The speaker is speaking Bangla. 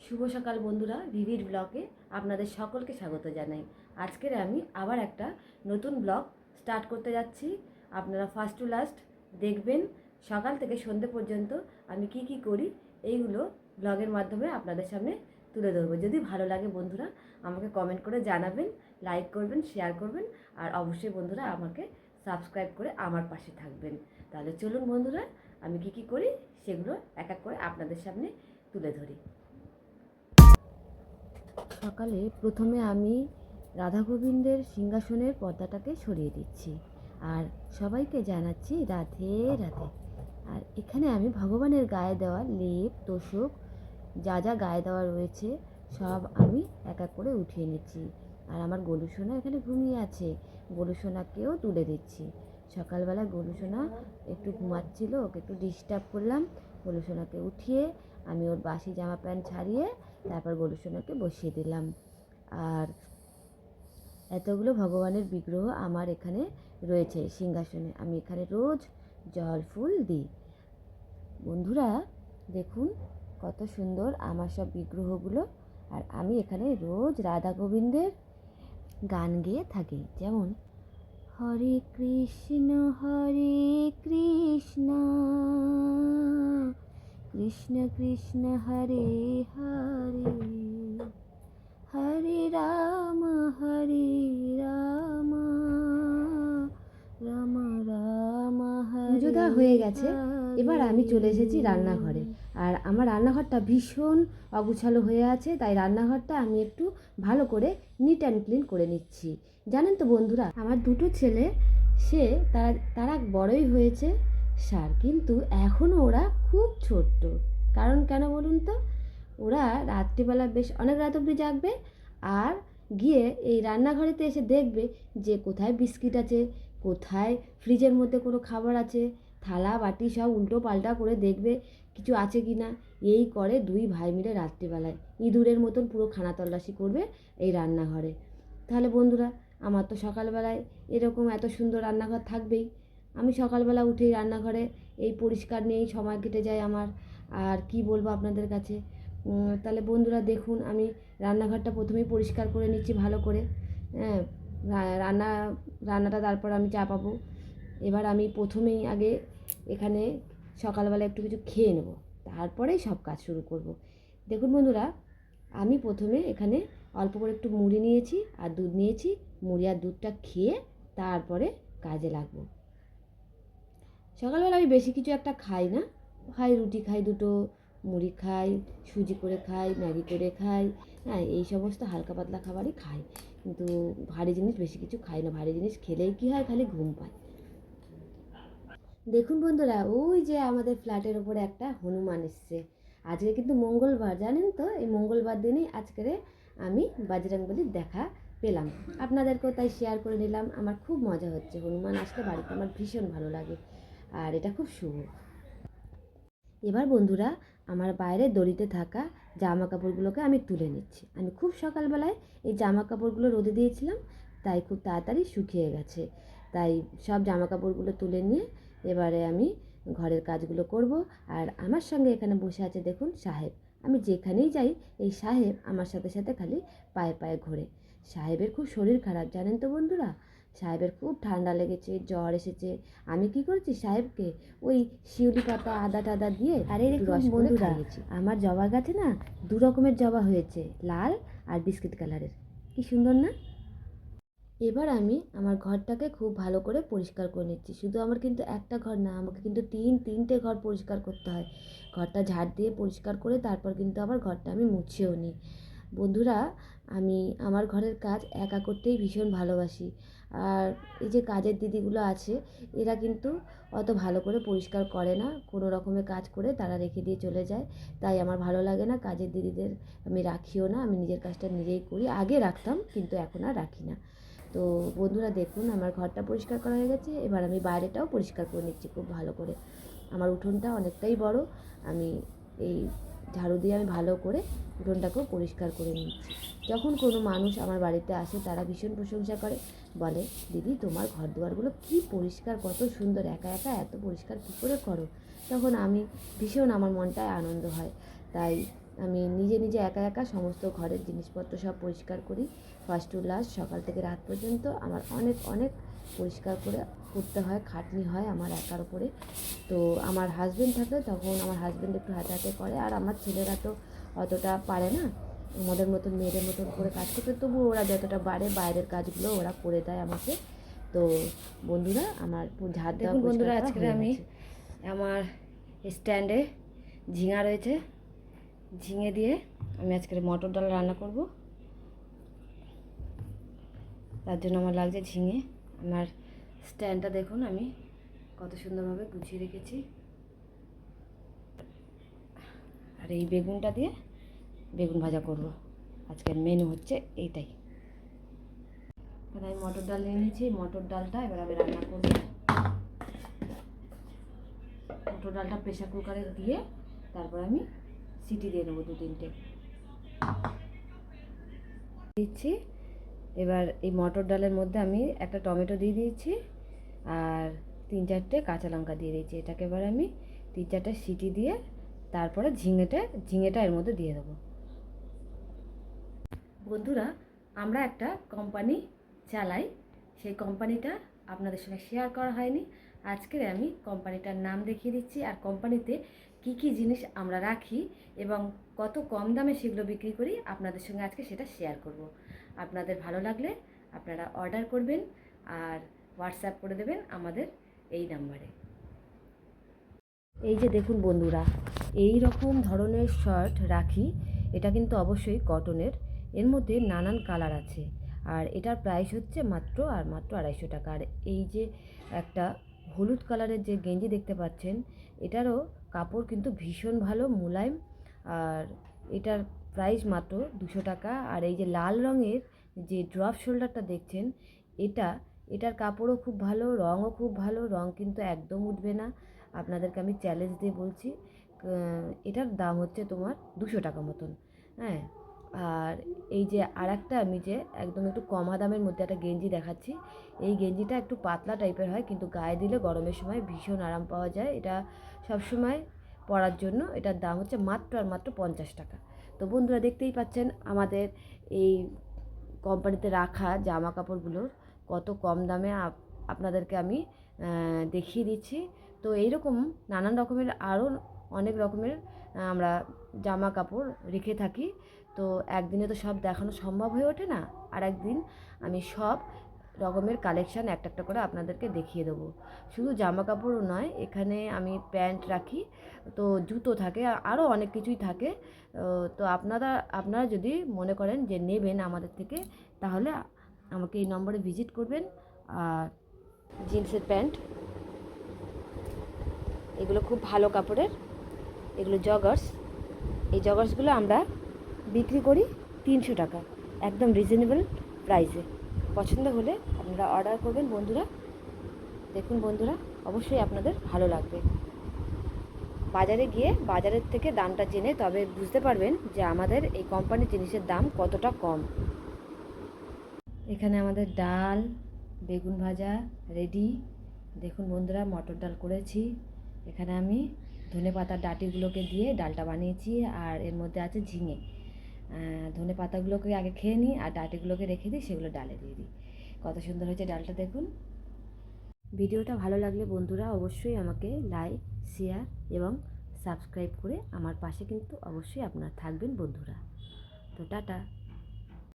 শুভ সকাল বন্ধুরা, ভিভির ব্লগে আপনাদের সকলকে স্বাগত জানাই। আজকের আমি আবার একটা নতুন ব্লগ স্টার্ট করতে যাচ্ছি। আপনারা ফার্স্ট টু লাস্ট দেখবেন, সকাল থেকে সন্ধে পর্যন্ত আমি কি কি করি এইগুলো ব্লগের মাধ্যমে আপনাদের সামনে তুলে ধরবো। যদি ভালো লাগে বন্ধুরা আমাকে কমেন্ট করে জানাবেন, লাইক করবেন, শেয়ার করবেন, আর অবশ্যই বন্ধুরা আমাকে সাবস্ক্রাইব করে আমার পাশে থাকবেন। তাহলে চলুন বন্ধুরা, আমি কি কি করি সেগুলো এক এক করে আপনাদের সামনে তুলে ধরি। সকালে প্রথমে আমি রাধা গোবিন্দের সিংহাসনের পর্দাটাকে সরিয়ে দিচ্ছি আর সবাইকে জানাচ্ছি রাধে রাধে। আর এখানে আমি ভগবানের গায়ে দেওয়া লেপ তোষক যা যা গায়ে দেওয়া রয়েছে সব আমি এক এক করে উঠিয়ে নিচ্ছি। আর আমার গোলুসোনা এখানে ঘুমিয়ে আছে, গোলুসোনাকেও তুলে দিচ্ছি। সকালবেলা গোলুসোনা একটু ঘুমাচ্ছিল, ওকে একটু ডিস্টার্ব করলাম। গোলুসোনাকে উঠিয়ে আমি ওর বাসি জামা প্যান্ট ছাড়িয়ে তারপর গোলুসোনাকে বসিয়ে দিলাম। আর এতগুলো ভগবানের বিগ্রহ আমার এখানে রয়েছে সিংহাসনে, আমি এখানে রোজ জল ফুল দিই। বন্ধুরা দেখুন কত সুন্দর আমার সব বিগ্রহগুলো। আর আমি এখানে রোজ রাধা গোবিন্দের গান গেয়ে থাকি, যেমন হরে কৃষ্ণ কৃষ্ণ কৃষ্ণ হরে হরে হরে রাম রাম রাম হরে। পুজো দেওয়া হয়ে গেছে, এবার আমি চলে এসেছি রান্নাঘরে। আর আমার রান্নাঘরটা ভীষণ অগুছালো হয়ে আছে, তাই রান্নাঘরটা আমি একটু ভালো করে নিট অ্যান্ড ক্লিন করে নিচ্ছি। জানেন তো বন্ধুরা, আমার দুটো ছেলে তারা বড়ই হয়েছে কিন্তু এখনও ওরা খুব ছোট্ট। কারণ কেন বলুন তো, ওরা রাত্রিবেলা বেশ অনেক রাত অবধি জাগবে আর গিয়ে এই রান্নাঘরেতে এসে দেখবে যে কোথায় বিস্কিট আছে, কোথায় ফ্রিজের মধ্যে কোনো খাবার আছে, থালা বাটি সব উল্টো পাল্টা করে দেখবে কিছু আছে কি না। এই করে দুই ভাই মিলে রাত্রিবেলায় ইঁদুরের মতন পুরো খানা তল্লাশি করবে এই রান্নাঘরে। তাহলে বন্ধুরা আমার তো সকালবেলায় এরকম এত সুন্দর রান্নাঘর থাকবেই। আমি সকালবেলা উঠেই রান্নাঘরে এই পরিষ্কার নিয়েই সময় কেটে যায় আমার। আর কি বলবো আপনাদের কাছে। তাহলে বন্ধুরা দেখুন, আমি রান্নাঘরটা প্রথমেই পরিষ্কার করে নিচ্ছি ভালো করে। হ্যাঁ, রান্নাটা তারপর আমি চাপাবো। এবার আমি প্রথমেই আগে এখানে সকালবেলা একটু কিছু খেয়ে নেব, তারপরেই সব কাজ শুরু করব। দেখুন বন্ধুরা, আমি প্রথমে এখানে অল্প করে একটু মুড়ি নিয়েছি আর দুধ নিয়েছি। মুড়ি আর দুধটা খেয়ে তারপরে কাজে লাগবো। সকালবেলা আমি বেশি কিছু একটা খাই না, রুটি খাই দুটো, মুড়ি খাই, সুজি করে খাই, ম্যাগি করে খাই। হ্যাঁ, এই সমস্ত হালকা পাতলা খাবারই খাই, কিন্তু ভারী জিনিস বেশি কিছু খাই না। ভারী জিনিস খেলেই কি হয়, খালি ঘুম পায়। দেখুন বন্ধুরা, ওই যে আমাদের ফ্ল্যাটের ওপরে একটা হনুমান এসছে। আজকে কিন্তু মঙ্গলবার, জানেন তো, এই মঙ্গলবার দিনেই আজকে আমি বজরংবলীর দেখা পেলাম। আপনাদেরকেও তাই শেয়ার করে নিলাম। আমার খুব মজা হচ্ছে, হনুমান আসলে বাড়িতে আমার ভীষণ ভালো লাগে আর এটা খুব শুভ। এবার বন্ধুরা আমার বাইরে দড়িতে থাকা জামা কাপড়গুলোকে আমি তুলে নিচ্ছি। আমি খুব সকালবেলায় এই জামা কাপড়গুলো রোদে দিয়েছিলাম, তাই খুব তাড়াতাড়ি শুকিয়ে গেছে। তাই সব জামা কাপড়গুলো তুলে নিয়ে এবারে আমি ঘরের কাজগুলো করব। আর আমার সঙ্গে এখানে বসে আছে দেখুন সাহেব। আমি যেখানেই যাই এই সাহেব আমার সাথে সাথে খালি পায়ে পায়ে ঘোরে। সাহেবের খুব শরীর খারাপ, জানেন তো বন্ধুরা। সাহেবের খুব ঠান্ডা লেগেছে, জ্বর এসেছে। আমি কি করেছি, সাহেবকে ওই শিউলি পাতা আদা টাদা দিয়ে আরে রস করে খাইয়েছি। আমার জবা গাছে না দু রকমের জবা হয়েছে, লাল আর বিস্কিট কালারের। কি সুন্দর না। এবার আমি আমার ঘরটাকে খুব ভালো করে পরিষ্কার করে নিচ্ছি। শুধু আমার কিন্তু একটা ঘর না, আমাকে কিন্তু তিনটে ঘর পরিষ্কার করতে হয়। ঘরটা ঝাড় দিয়ে পরিষ্কার করে তারপর কিন্তু আবার ঘরটা আমি মুছেও নিই। বন্ধুরা, আমি আমার ঘরের কাজ একা করতেই ভীষণ ভালোবাসি। আর এই যে কাজের দিদিগুলো আছে, এরা কিন্তু অত ভালো করে পরিষ্কার করে না, কোনো রকমের কাজ করে তারা রেখে দিয়ে চলে যায়। তাই আমার ভালো লাগে না কাজের দিদিদের, আমি রাখিও না। আমি নিজের কাজটা নিজেই করি, আগে রাখতাম কিন্তু এখন আর রাখি না। তো বন্ধুরা দেখুন, আমার ঘরটা পরিষ্কার করা হয়ে গেছে। এবার আমি বাইরেটাও পরিষ্কার করে নিচ্ছি খুব ভালো করে। আমার উঠোনটা অনেকটাই বড়, আমি এই ঝাড়ু দিয়ে আমি ভালো করে উঠোনটাকেও পরিষ্কার করে নিচ্ছি। যখন কোনো মানুষ আমার বাড়িতে আসে তারা ভীষণ প্রশংসা করে, বলে দিদি তোমার ঘর দুয়ারগুলো কী পরিষ্কার, কত সুন্দর, একা একা এত পরিষ্কার কী করে করো। তখন আমি ভীষণ, আমার মনটায় আনন্দ হয়। তাই আমি নিজে নিজে একা একা সমস্ত ঘরের জিনিসপত্র সব পরিষ্কার করি, ফার্স্ট টু লাস্ট, সকাল থেকে রাত পর্যন্ত আমার অনেক অনেক পরিষ্কার করে করতে হয়, খাটনি হয় আমার একার উপরে। তো আমার হাজব্যান্ড থাকলে তখন আমার হাজব্যান্ড একটু হাতে হাতে করে, আর আমার ছেলেরা তো অতটা পারে না আমাদের মতন মেয়েদের মতন করে কাজ করতে, তবু ওরা যতটা পারে বাইরের কাজগুলো ওরা করে দেয় আমাকে। তো বন্ধুরা আমার ঝাড় দেওয়া বন্ধুরা আজকে আমি আমার স্ট্যান্ডে ঝিঙা রয়েছে, ঝিঙে দিয়ে আমি আজকে মটর ডাল রান্না করব। তার জন্য আমার লাগছে ঝিঙে। আমার স্ট্যান্ডটা দেখুন আমি কত সুন্দরভাবে গুছিয়ে রেখেছি। আর এই বেগুনটা দিয়ে বেগুন ভাজা করব, আজকের মেনু হচ্ছে এইটাই। এখানে আমি মটর ডাল নিয়ে নিয়েছি, মটর ডালটা এবার আমি রান্না করব। মটর ডালটা প্রেশার কুকারে দিয়ে তারপর আমি সিটি দিয়ে নেবো 2-3টে দিচ্ছি। এবার এই মটর ডালের মধ্যে আমি একটা টমেটো দিয়ে দিয়েছি আর 3-4টে কাঁচা লঙ্কা দিয়ে দিয়েছি। এটাকে এবার আমি 3-4টে সিটি দিয়ে তারপরে ঝিঙেটা এর মধ্যে দিয়ে দেবো। বন্ধুরা, আমরা একটা কোম্পানি চালাই, সেই কোম্পানিটা আপনাদের সঙ্গে শেয়ার করা হয়নি। আজকের আমি কোম্পানিটার নাম দেখিয়ে দিচ্ছি আর কোম্পানিতে কি কি জিনিস আমরা রাখি এবং কত কম দামে সেগুলো বিক্রি করি আপনাদের সঙ্গে আজকে সেটা শেয়ার করব। আপনাদের ভালো লাগলে আপনারা অর্ডার করবেন আর হোয়াটসঅ্যাপ করে দেবেন আমাদের এই নাম্বারে। এই যে দেখুন বন্ধুরা, এই রকম ধরনের শার্ট রাখি, এটা কিন্তু অবশ্যই কটনের, এর মধ্যে নানান কালার আছে আর এটার প্রাইস হচ্ছে মাত্র 250 টাকা। আর এই যে একটা হলুদ কালারের যে গেঞ্জি দেখতে পাচ্ছেন, এটারও কাপড় কিন্তু ভীষণ ভালো, মোলায়েম, আর এটার প্রাইস মাত্র 200 টাকা। আর এই যে লাল রঙের যে ড্রপ শোল্ডারটা দেখছেন, এটার কাপড়ও খুব ভালো, রঙও খুব ভালো, রঙ কিন্তু একদম উঠবে না, আপনাদেরকে আমি চ্যালেঞ্জ দিয়ে বলছি। এটার দাম হচ্ছে তোমার 200 টাকা মতন। হ্যাঁ, আর এই যে আরেকটা আমি যে একদম একটু কমা দামের মধ্যে একটা গেঞ্জি দেখাচ্ছি, এই গেঞ্জিটা একটু পাতলা টাইপের হয় কিন্তু গায়ে দিলে গরমের সময় ভীষণ আরাম পাওয়া যায়। এটা সবসময় পরার জন্য এটার দাম হচ্ছে মাত্র 50 টাকা। তো বন্ধুরা, দেখতেই পাচ্ছেন আমাদের এই কোম্পানিতে রাখা জামা কাপড়গুলোর কত কম দামে আপনাদেরকে আমি দেখিয়ে দিচ্ছি। তো এইরকম নানান রকমের আরও অনেক রকমের আমরা জামা কাপড় রেখে থাকি। তো একদিনে তো সব দেখানো সম্ভব হয়ে ওঠে না, আর একদিন আমি সব রকমের কালেকশান একটা একটা করে আপনাদেরকে দেখিয়ে দেবো। শুধু জামা কাপড়ও নয়, এখানে আমি প্যান্ট রাখি, তো জুতো থাকে, আরও অনেক কিছুই থাকে। তো আপনারা যদি মনে করেন যে নেবেন আমাদের থেকে, তাহলে আমাকে এই নম্বরে ভিজিট করবেন। আর জিন্সের প্যান্ট, এগুলো খুব ভালো কাপড়ের, এগুলো জগার্স। এই জগার্সগুলো আমরা বিক্রি করি 300 টাকা, একদম রিজনেবল প্রাইসে। পছন্দ হলে আপনারা অর্ডার করবেন বন্ধুরা। দেখুন বন্ধুরা, অবশ্যই আপনাদের ভালো লাগবে। বাজারে গিয়ে বাজারের থেকে দামটা জেনে তবে বুঝতে পারবেন যে আমাদের এই কোম্পানির জিনিসের দাম কতটা কম। এখানে আমাদের ডাল বেগুন ভাজা রেডি। দেখুন বন্ধুরা, মটর ডাল করেছি, এখানে আমি ধনে পাতার ডাঁটিগুলোকে দিয়ে ডালটা বানিয়েছি, আর এর মধ্যে আছে ঝিঙে। ধনে পাতাগুলোকে আগে খেয়ে নিই আর ডাঁটিগুলোকে রেখে দিই, সেগুলো ডালে দিয়ে দিই। কত সুন্দর হয়েছে ডালটা দেখুন। ভিডিওটা ভালো লাগলে বন্ধুরা অবশ্যই আমাকে লাইক, শেয়ার এবং সাবস্ক্রাইব করে আমার পাশে কিন্তু অবশ্যই আপনারা থাকবেন বন্ধুরা। তো টাটা।